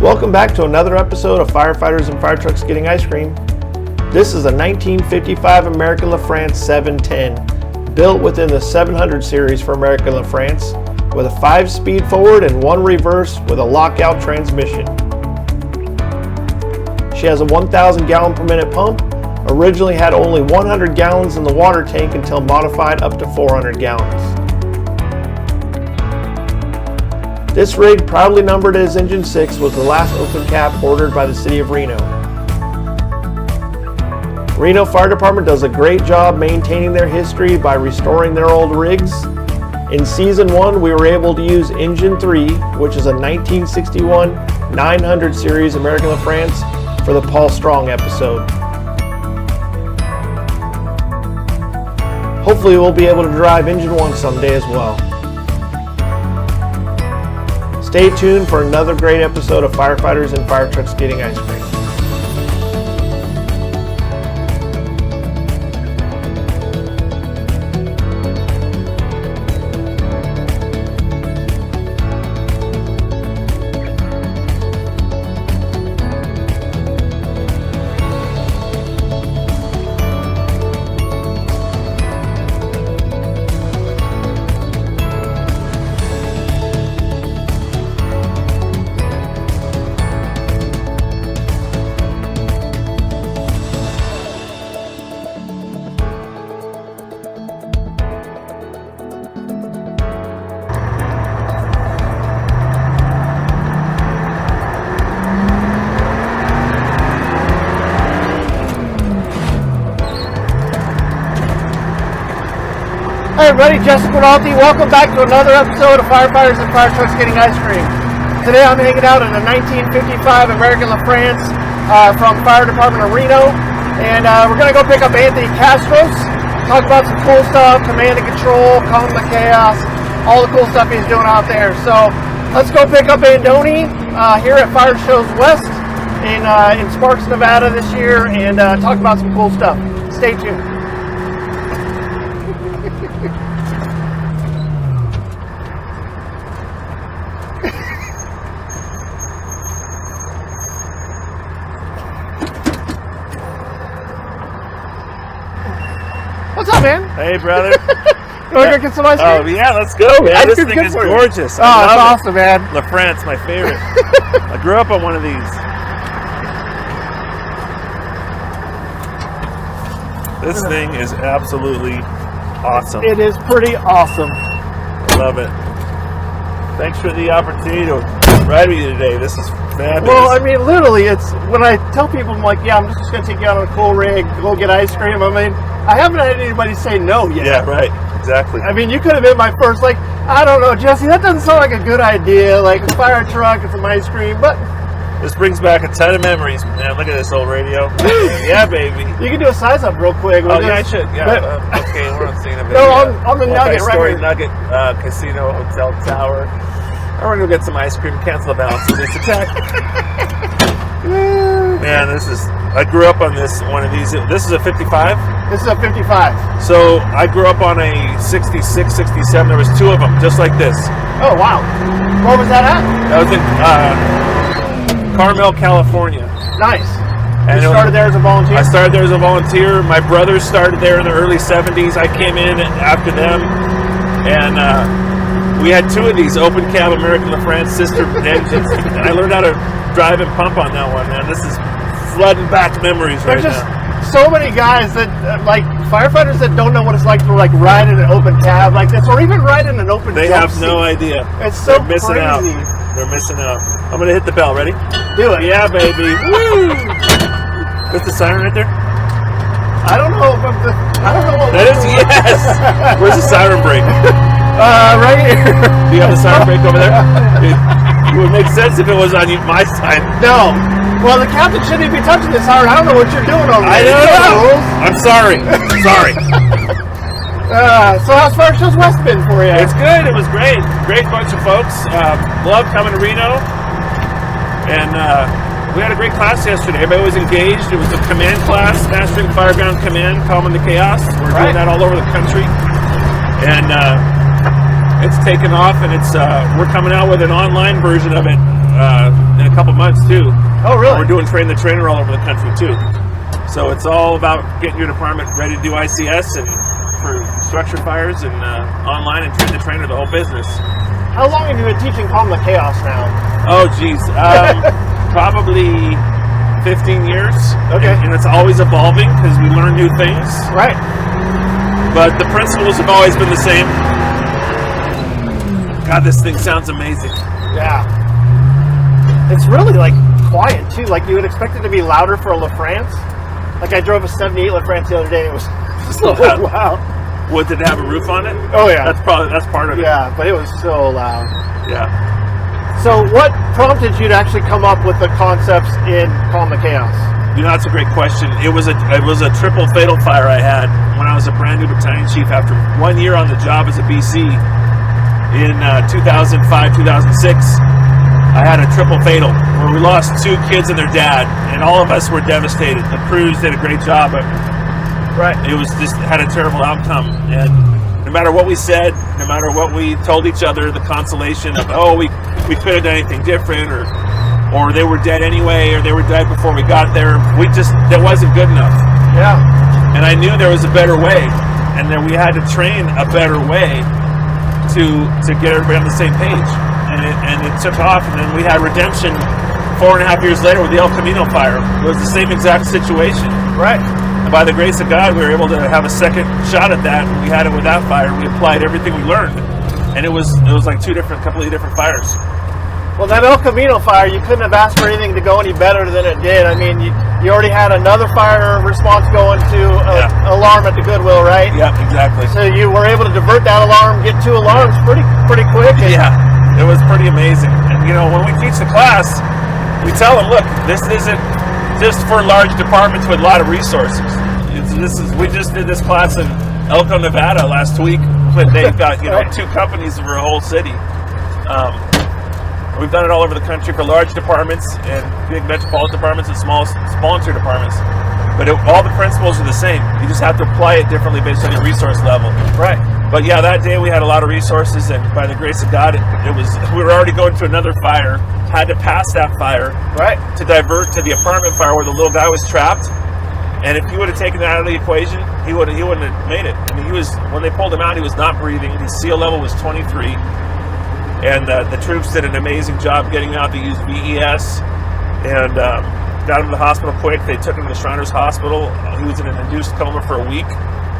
Welcome back to another episode of Firefighters and Fire Trucks Getting Ice Cream. This is a 1955 American LaFrance 710, built within the 700 series for American LaFrance, with a 5-speed forward and 1 reverse with a lockout transmission. She has a 1,000 gallon per minute pump, originally had only 100 gallons in the water tank until modified up to 400 gallons. This rig, proudly numbered as Engine 6, was the last open cab ordered by the city of Reno. Reno Fire Department does a great job maintaining their history by restoring their old rigs. In Season 1, we were able to use Engine 3, which is a 1961 900 series American LaFrance, for the Paul Strong episode. Hopefully we'll be able to drive Engine 1 someday as well. Stay tuned for another great episode of Firefighters and Fire Trucks Getting Ice Cream. Hey everybody, Justin Quinalty. Welcome back to another episode of Firefighters and Fire Trucks Getting Ice Cream. Today I'm hanging out in a 1955 American LaFrance from Fire Department of Reno, and we're going to go pick up Anthony Kastros, talk about some cool stuff, command and control, calm the chaos, all the cool stuff he's doing out there. So let's go pick up Andoni here at Fire Shows West in Sparks, Nevada this year, and talk about some cool stuff. Stay tuned. What's up, man? Hey, brother. You want to go get some ice cream? Oh, yeah, let's go, man. This thing is gorgeous. Oh, it's awesome, man. LaFrance, my favorite. I grew up on one of these. This thing is absolutely awesome. It is pretty awesome. Love it. Thanks for the opportunity to ride with you today. This is fabulous. Well, I mean, literally, it's when I tell people, I'm like, yeah, I'm just going to take you out on a cool rig, go get ice cream. I mean, I haven't had anybody say no yet. Yeah, right. Exactly. I mean, you could have been my first, like, I don't know, Jesse, that doesn't sound like a good idea. Like, a fire truck and some ice cream, but this brings back a ton of memories, man. Look at this old radio. Yeah, baby. You can do a size up real quick. Oh, yeah, I should. Yeah. Okay, we're on scene of No, on the Nugget, Story right? Nugget Casino Hotel Tower. I want to go get some ice cream. Cancel the balance of this attack. Man, I grew up on one of these. This is a 55? This is a 55. So I grew up on a 66, 67. There was 2 of them, just like this. Oh, wow. Where was that at? That was in Carmel, California. Nice. And you started there as a volunteer? I started there as a volunteer. My brothers started there in the early 70s. I came in after them. And we had 2 of these open cab American LaFrance sister engines. And I learned how to drive and pump on that one, man. This is flooding back memories right now. So many guys that like firefighters that don't know what it's like to like ride in an open cab like this, or even ride in an open. They have no idea. It's so They're missing crazy. out. They're missing out. I'm gonna hit the bell. Ready? Do it. Yeah, baby. Woo! Is the siren right there? I don't know. I don't know. That is yes. Where's the siren brake? Right here. Do you have the siren brake over there? It would make sense if it was on my side. No. Well, the captain shouldn't be touching this hard. I don't know what you're doing over there. I know. I'm sorry. Sorry. So how's Fire Shows West been for you? It's good. It was great. Great bunch of folks. Love coming to Reno. And we had a great class yesterday. Everybody was engaged. It was a command class, Mastering Fireground Command, Calming the Chaos. We're doing that all over the country. And it's taken off, and it's we're coming out with an online version of it in a couple months too. Oh, really? We're doing train the trainer all over the country too. So it's all about getting your department ready to do ICS and for structure fires and online and train the trainer, the whole business. How long have you been teaching Calm the Chaos now? Oh, geez. Probably 15 years. Okay. And it's always evolving because we learn new things. Right. But the principles have always been the same. God, this thing sounds amazing. Yeah. It's really like quiet too. Like you would expect it to be louder for a LaFrance. Like I drove a 78 LaFrance the other day and it was so loud. What, did it have a roof on it? Oh yeah. That's part of it. Yeah, but it was so loud. Yeah. So what prompted you to actually come up with the concepts in Calm the Chaos? You know, that's a great question. It was a triple fatal fire I had when I was a brand new battalion chief after 1 year on the job as a BC. In 2005, 2006, I had a triple fatal where we lost 2 kids and their dad, and all of us were devastated. The crews did a great job, but it was just had a terrible outcome. And no matter what we said, no matter what we told each other, the consolation of, oh, we could have done anything different, or they were dead anyway, or they were dead before we got there. That wasn't good enough. Yeah. And I knew there was a better way, and that we had to train a better way to get everybody on the same page. And it took off, and then we had redemption 4.5 years later with the El Camino fire. It was the same exact situation. Right. And by the grace of God, we were able to have a second shot at that. We had it with that fire. We applied everything we learned, and it was like completely different fires. Well, that El Camino fire, you couldn't have asked for anything to go any better than it did. I mean, you already had another fire response going to alarm at the Goodwill, right? Yeah, exactly. So you were able to divert that alarm, get 2 alarms pretty quick. Yeah, it was pretty amazing. And you know, when we teach the class, we tell them, look, this isn't just for large departments with a lot of resources. We just did this class in Elko, Nevada last week when they got 2 companies for a whole city. We've done it all over the country for large departments and big metropolitan departments and smaller departments. But all the principles are the same. You just have to apply it differently based on your resource level. Right. But yeah, that day we had a lot of resources, and by the grace of God, we were already going to another fire, had to pass that fire, right, to divert to the apartment fire where the little guy was trapped. And if you would have taken that out of the equation, he wouldn't have made it. I mean, when they pulled him out, he was not breathing. His seal level was 23. And the troops did an amazing job getting him out. They used VES and got him to the hospital quick. They took him to the Shriners Hospital. He was in an induced coma for a week.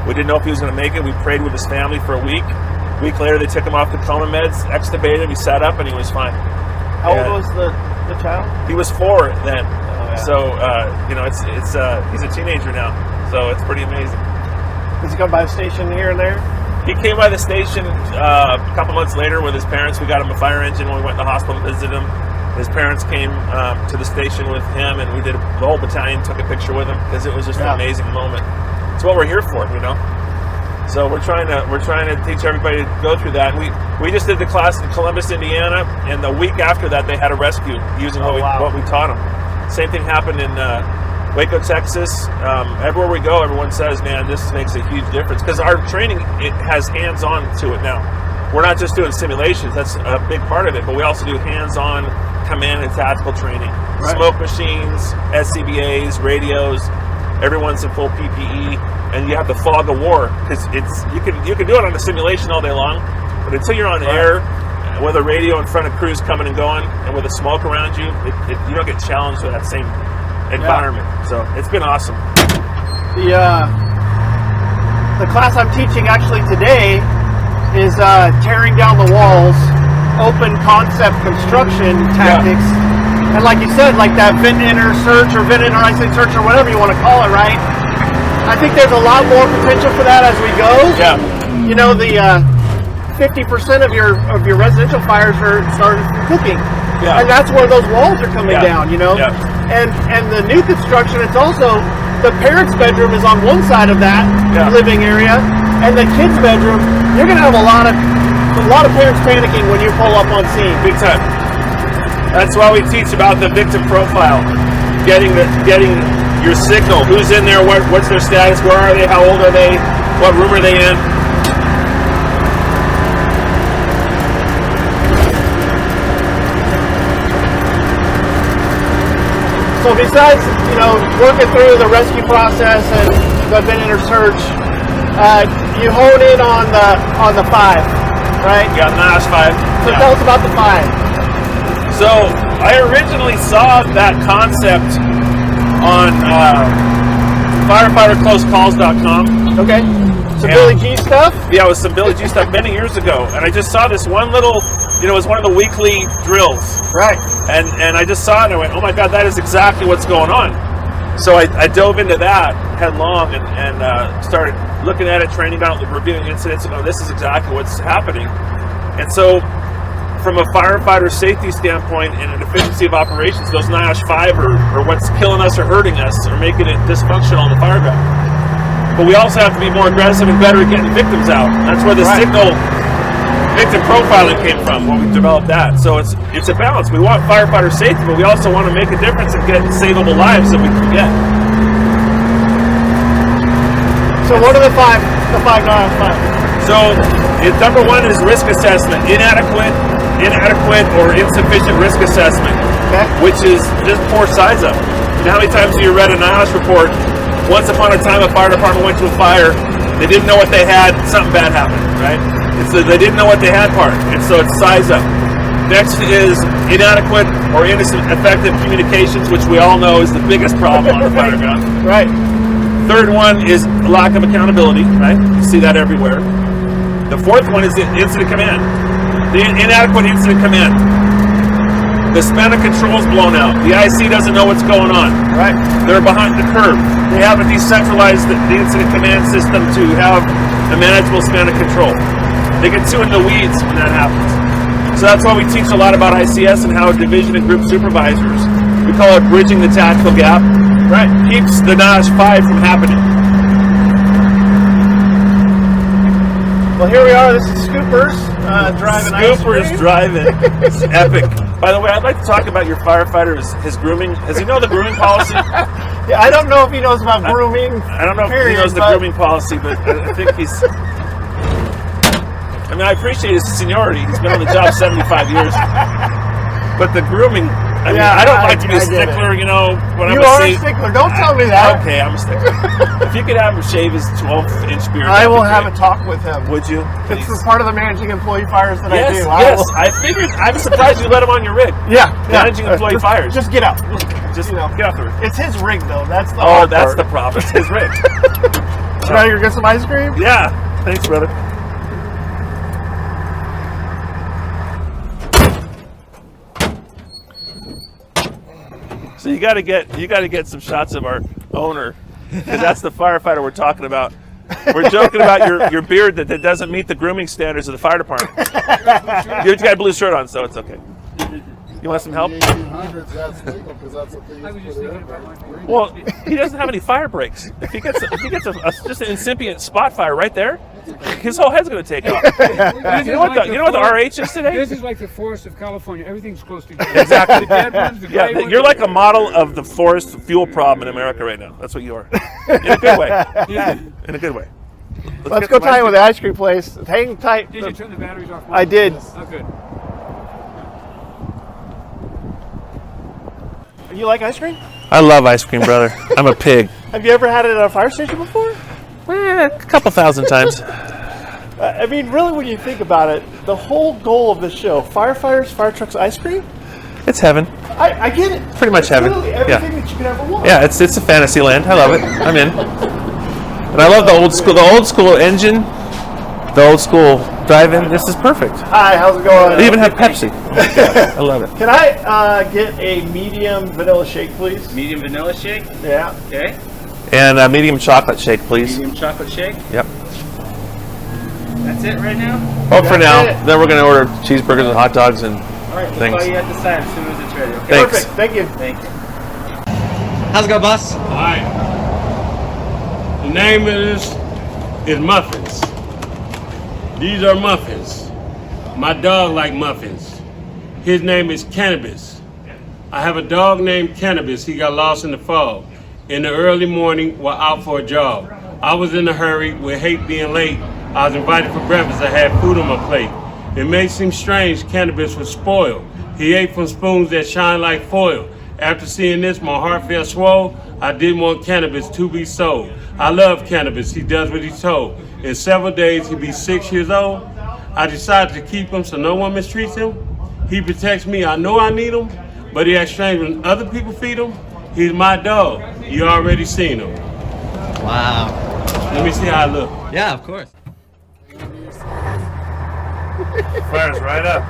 We didn't know if he was going to make it. We prayed with his family for a week. A week later, they took him off the coma meds, extubated him. He sat up and he was fine. How old was the child? He was 4 then. Oh, yeah. So he's a teenager now. So it's pretty amazing. Does he come by the station here and there? He came by the station a couple months later with his parents. We got him a fire engine when we went to the hospital to visit him. His parents came to the station with him, and the whole battalion took a picture with him because it was just an amazing moment. It's what we're here for, you know. So we're trying to teach everybody to go through that. We just did the class in Columbus, Indiana, and the week after that they had a rescue using what we taught them. Same thing happened in Waco, Texas. Everywhere we go, everyone says, man, this makes a huge difference because our training, it has hands-on to it now. We're not just doing simulations, that's a big part of it, but we also do hands-on command and tactical training. Right. Smoke machines, SCBAs, radios, everyone's in full PPE, and you have the fog of war because you can do it on a simulation all day long, but until you're on air with a radio in front of crews coming and going and with the smoke around you, you don't get challenged with that same environment. So it's been awesome. The class I'm teaching actually today is tearing down the walls, open concept construction tactics. And like you said, like that vent enter search or vent enter exit search or whatever you want to call it, right? I think there's a lot more potential for that as we go. Yeah. You know, the 50% of your residential fires are started from cooking. Yeah. And that's where those walls are coming down, you know? Yeah. And the new construction, it's also the parents' bedroom is on one side of that living area, and the kids' bedroom, you're gonna have a lot of parents panicking when you pull up on scene. Big time. That's why we teach about the victim profile, getting your signal. Who's in there? What's their status? Where are they? How old are they? What room are they in? So besides, working through the rescue process and the vendor search, you hone in on the 5, right? Yeah, NIOSH Five. So Yeah. tell us about the 5. So I originally saw that concept on firefighterclosecalls.com. Okay. Some Yeah. Billy G stuff? Yeah, it was some Billy G stuff many years ago, and I just saw this one little, it was one of the weekly drills, Right. and I just saw it and I went, oh my God, that is exactly what's going on. So I dove into that headlong and started looking at it, training out, reviewing incidents, and this is exactly what's happening. And so from a firefighter safety standpoint and an efficiency of operations, those NIOSH 5 are what's killing us or hurting us or making it dysfunctional in the fire ground. But we also have to be more aggressive and better at getting victims out. That's where the signal victim profiling came from when we developed that. So it's a balance. We want firefighter safety, but we also want to make a difference and get savable lives that we can get. So what are the 5 NIOSH 5? So number 1 is risk assessment. Inadequate or insufficient risk assessment, which is just poor size up. You know how many times you read a NIOSH report? Once upon a time, a fire department went to a fire. They didn't know what they had. Something bad happened, right? It's the they didn't know what they had part, and so it's size up. Next is inadequate or ineffective communications, which we all know is the biggest problem on the fire ground. Right. Third one is lack of accountability, right? You see that everywhere. The 4th one is the incident command. The inadequate incident command. The span of control is blown out. The IC doesn't know what's going on. Right. They're behind the curve. They haven't decentralized the incident command system to have a manageable span of control. They get too in the weeds when that happens. So that's why we teach a lot about ICS and how division and group supervisors, we call it bridging the tactical gap, right? Keeps the NIOSH 5 from happening. Well, here we are. This is Scoopers driving ice Scoopers cream. driving. It's epic. By the way, I'd like to talk about your firefighter, his grooming. Does he know the grooming policy? Yeah, I don't know if he knows about grooming. I don't know if he knows the grooming policy, but I think he's... I mean, I appreciate his seniority. He's been on the job 75 years. But the grooming... I mean, I don't like to be a stickler, when You are a stickler. Don't tell me that. Okay, I'm a stickler. If you could have him shave his 12-inch beard... I will have a talk with him. Would you? It's part of the managing employee fires that I do. Yes, I figured. I'm surprised you let him on your rig. Yeah. Managing employee fires. Just get out. Just get off the rig. It's his rig, though. That's the that's the problem. It's his rig. Should I go get some ice cream? Yeah. Thanks, brother. So you got to get some shots of our owner, because that's the firefighter we're talking about. We're joking about your beard that doesn't meet the grooming standards of the fire department. You got a blue shirt on, so it's okay. You want some help? Well, he doesn't have any fire breaks. If he gets just an incipient spot fire right there, his whole head's going to take off. You know what the RH is today? This is like the forest of California. Everything's close together. Exactly. The dead ones, the gray ones, You're like a model of the forest fuel problem in America right now. That's what you are. In a good way. Yeah. In a good way. Let's go tie with the ice cream place. Hang tight. Did you turn the batteries off? I did. Oh, good. You like ice cream? I love ice cream, brother. I'm a pig. Have you ever had it at a fire station before? A couple thousand times. I mean, really, when you think about it, the whole goal of the show, firefighters, fire trucks, ice cream, It's heaven. I get it. Pretty much It's heaven. literally everything that you could ever want. Yeah, it's a fantasy land. I love it. I'm in. And I love the old school engine, the old school drive-in. This is perfect. Hi, how's it going? They even have Pepsi. I love it. Can I get a medium vanilla shake, please? Medium vanilla shake. Yeah. Okay. And a medium chocolate shake, please. Medium chocolate shake. Yep. That's it right now? Oh, for That's now. it. Then we're going to order cheeseburgers and hot dogs and All right. We'll Thanks. call you at the side as soon as it's ready. Okay. Thanks. Perfect. Thank you. Thank you. How's it going, boss? Alright. The name of this is Muffins. These are muffins. My dog like muffins. His name is Cannabis. I have a dog named Cannabis. He got lost in the fog. In the early morning, we're out for a jog. I was in a hurry, with hate being late. I was invited for breakfast. I had food on my plate. It may seem strange, Cannabis was spoiled. He ate from spoons that shine like foil. After seeing this, my heart felt swole. I didn't want cannabis to be sold. I love cannabis. He does what he's told. In several days, he'll be 6 years old. I decided to keep him so no one mistreats him. He protects me. I know I need him, but he acts strange when other people feed him. He's my dog. You already seen him. Wow. Let me see how I look. Yeah, of course. Fires right up.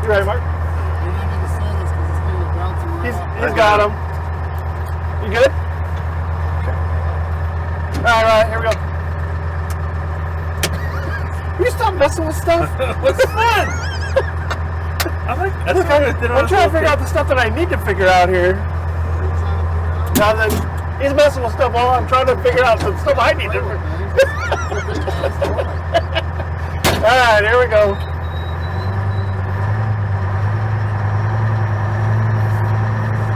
You ready, Mark? He's got him. You good? All right, here we go. Will you stop messing with stuff? What's that? I'm like, that's Look, I'm trying to figure out the stuff that I need to figure out here. Now that he's messing with stuff while I'm trying to figure out some stuff I need to. All right, here we go.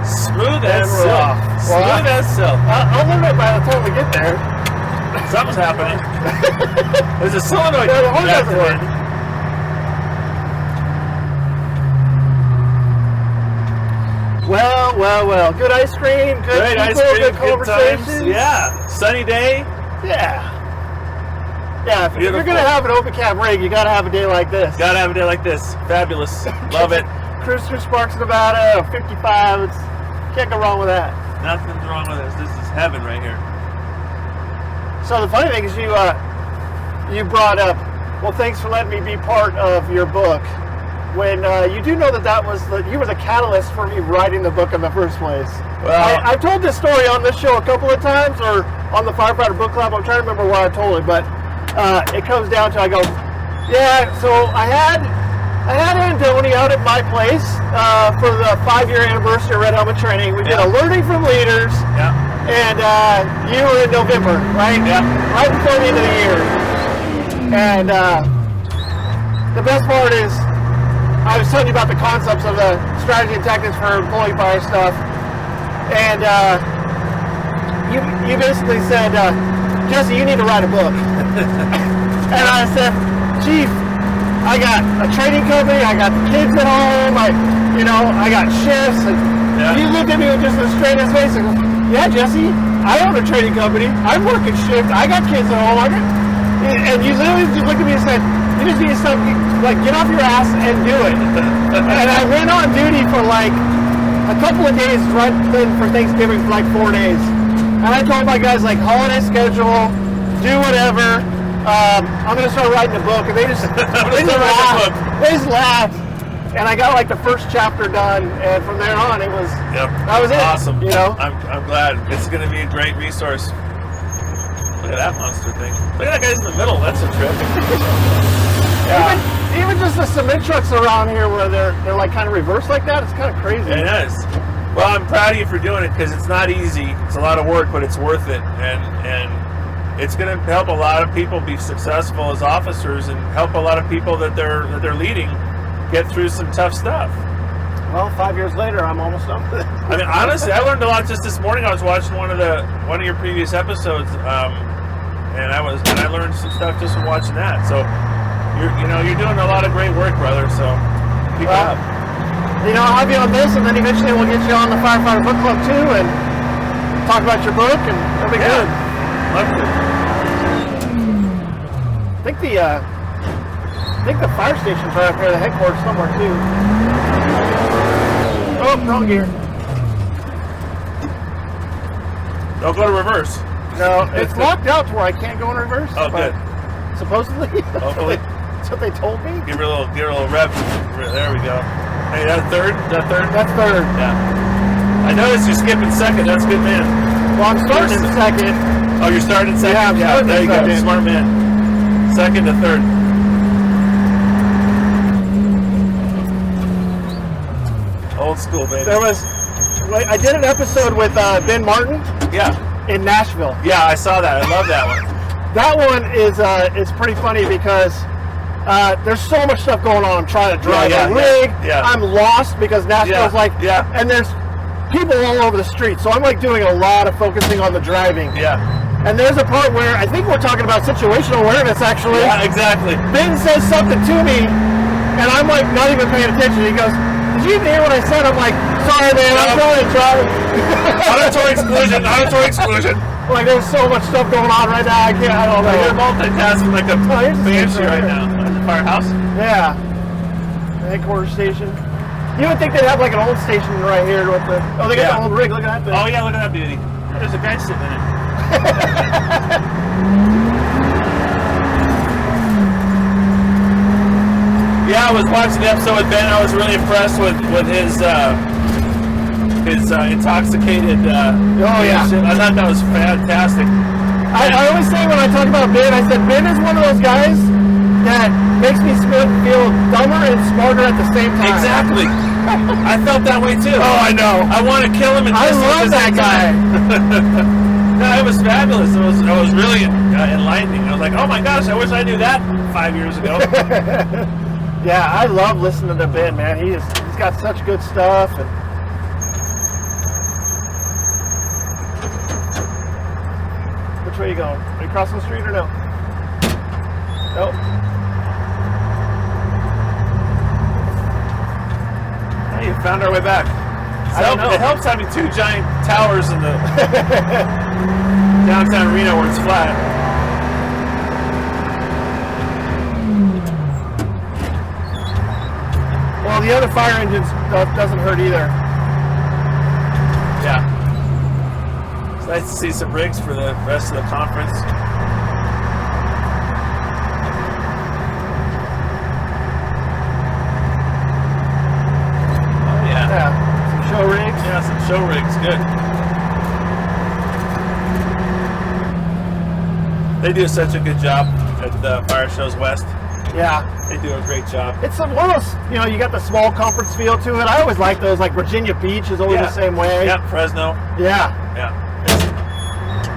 Smooth as And we're silk. off. Smooth as silk. I'll learn it by the time we get there. Something's happening. There's a solenoid. Yeah, the horn doesn't work. activated. Well. Good ice cream, good Great people, ice cream, good good conversations. times. Yeah. Sunny day. Yeah. Yeah, if you're Beautiful. going to have an open cab rig, you got to have a day like this. Gotta have a day like this. Fabulous. Love it. Cruise through Sparks, Nevada, 55. Can't go wrong with that. Nothing's wrong with this. This is heaven right here. So the funny thing is you brought up, well, thanks for letting me be part of your book. When you do know that you were the catalyst for me writing the book in the first place. Well, I've told this story on this show a couple of times, or on the Firefighter Book Club. I'm trying to remember where I told it, but it comes down to, I go, yeah. So I had Andoni out at my place for the 5-year anniversary of Red Helmet Training. We did a learning from leaders, yeah. and you were in November, right? Yeah. Right before the end of the year. And the best part is, I was telling you about the concepts of the strategy and tactics for employee fire stuff, and you basically said, Jesse, you need to write a book. And I said, Chief, I got a training company, I got the kids at home, I got shifts, and you looked at me with just a straight ass face and go, yeah, Jesse, I own a training company, I'm working shift, I got kids at home, and you literally just looked at me and said, you just need to stop, get off your ass and do it. And I went on duty for a couple of days right then for Thanksgiving for 4 days. And I told my guys holiday schedule, do whatever. I'm gonna start writing a book, and they just laughed. They just laughed, and I got the first chapter done, and from there on it was that was it. Awesome. I'm glad. It's going to be a great resource. Look at that monster thing. Look at that guy in the middle. That's a trip. Even just the cement trucks around here where they're kind of reversed like that, it's kind of crazy. It is. Well, I'm proud of you for doing it because it's not easy. It's a lot of work, but it's worth it, and it's going to help a lot of people be successful as officers, and help a lot of people that they're leading get through some tough stuff. Well, 5 years later, I'm almost done with it. I mean, honestly, I learned a lot just this morning. I was watching one of your previous episodes, and I learned some stuff just from watching that. So you're doing a lot of great work, brother. So keep it up. I'll have you on this, and then eventually we'll get you on the Firefighter Book Club too, and talk about your book, and it'll be good. Love to. I think the fire station's right up here, the headquarters somewhere too. Oh, wrong gear. Don't go to reverse. No, it's locked out to where I can't go in reverse. Oh, good. Supposedly. Hopefully. That's what they told me. Give her a little rev. There we go. Hey, that's third? Is that third? That's third. Yeah. I noticed you're skipping second. That's good, man. Well, I'm starting in second. Oh, you're starting second? Yeah, I'm starting there you second. go. Smart man. Second to third. Old school, baby. I did an episode with Ben Martin. Yeah. In Nashville. Yeah, I saw that. I love that one. That one is pretty funny because there's so much stuff going on. I'm trying to drive a rig. Yeah. I'm lost because Nashville's and there's people all over the street. So I'm doing a lot of focusing on the driving. Yeah. And there's a part where I think we're talking about situational awareness actually. Yeah, exactly. Ben says something to me and I'm not even paying attention. He goes, Did you even hear what I said? I'm like, sorry, man. I'm trying to drive. Auditory exclusion. Auditory exclusion. Like, there's so much stuff going on right now. I don't know. You're multitasking like a here's the banshee station right right now. At the firehouse. Yeah. The headquarters station. You would think they'd have like an old station right here with the. Oh, they got the old rig. Look at that thing. Oh yeah, look at that beauty. There's a guy sitting in it. Yeah, I was watching the episode with Ben. I was really impressed with his intoxicated. Oh yeah. Shit. I thought that was fantastic. I always say when I talk about Ben, I said Ben is one of those guys that makes me feel dumber and smarter at the same time. Exactly. I felt that way too. Oh, I know. I want to kill him and I kiss him at love the that same guy. time. No, it was fabulous. It was really enlightening. I was like, oh my gosh, I wish I knew that 5 years ago. Yeah, I love listening to Ben, man. He's got such good stuff. And which way are you going? Are you crossing the street or no? Nope. Hey, you found our way back. I don't know. It helps having two giant towers in the downtown Reno where it's flat. Well, the other fire engines doesn't hurt either. Yeah. It's nice to see some rigs for the rest of the conference. Oh yeah. Yeah. Some show rigs. Yeah, some show rigs. Good. They do such a good job at the Fire Shows West. Yeah. They do a great job. It's one of those, you got the small conference feel to it. I always like those, like Virginia Beach is always the same way. Yeah, Fresno. Yeah. Yeah.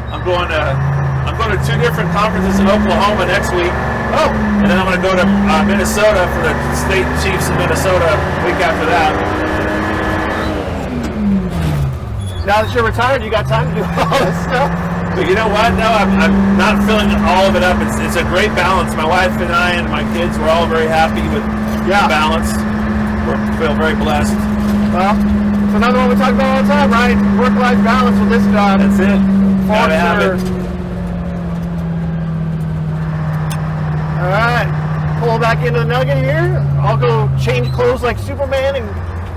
I'm going to two different conferences in Oklahoma next week. Oh. And then I'm going to go to Minnesota for the state chiefs in Minnesota week after that. Now that you're retired, you got time to do all this stuff. But you know what? No, I'm not filling all of it up. It's a great balance. My wife and I and my kids, we're all very happy with the balance. We feel very blessed. Well, it's another one we talk about all the time, right? Work-life balance with this job. That's it. Gotta have it. All right. Pull back into the nugget here. I'll go change clothes like Superman and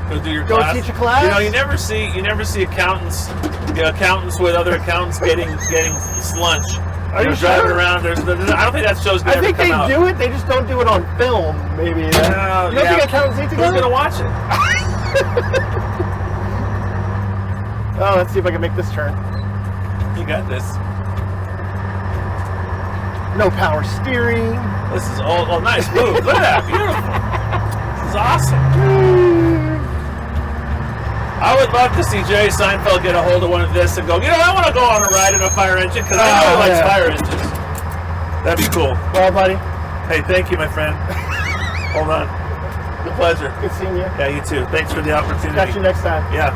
Go do your go class. teach a class. You never see accountants, accountants with other accountants getting lunch. Are you driving sure? around? I don't think that show's gonna I think ever they come out. do it. They just don't do it on film. Maybe. You don't think accountants eat together? Who's gonna watch it? Oh, let's see if I can make this turn. You got this. No power steering. This is all nice move. Look at that, beautiful. This is awesome. I would love to see Jerry Seinfeld get a hold of one of this and go, I want to go on a ride in a fire engine because I know he likes fire engines. That'd be cool. Well, buddy. Hey, thank you, my friend. Hold on. Good pleasure. Good seeing you. Yeah, you too. Thanks for the opportunity. Catch you next time. Yeah.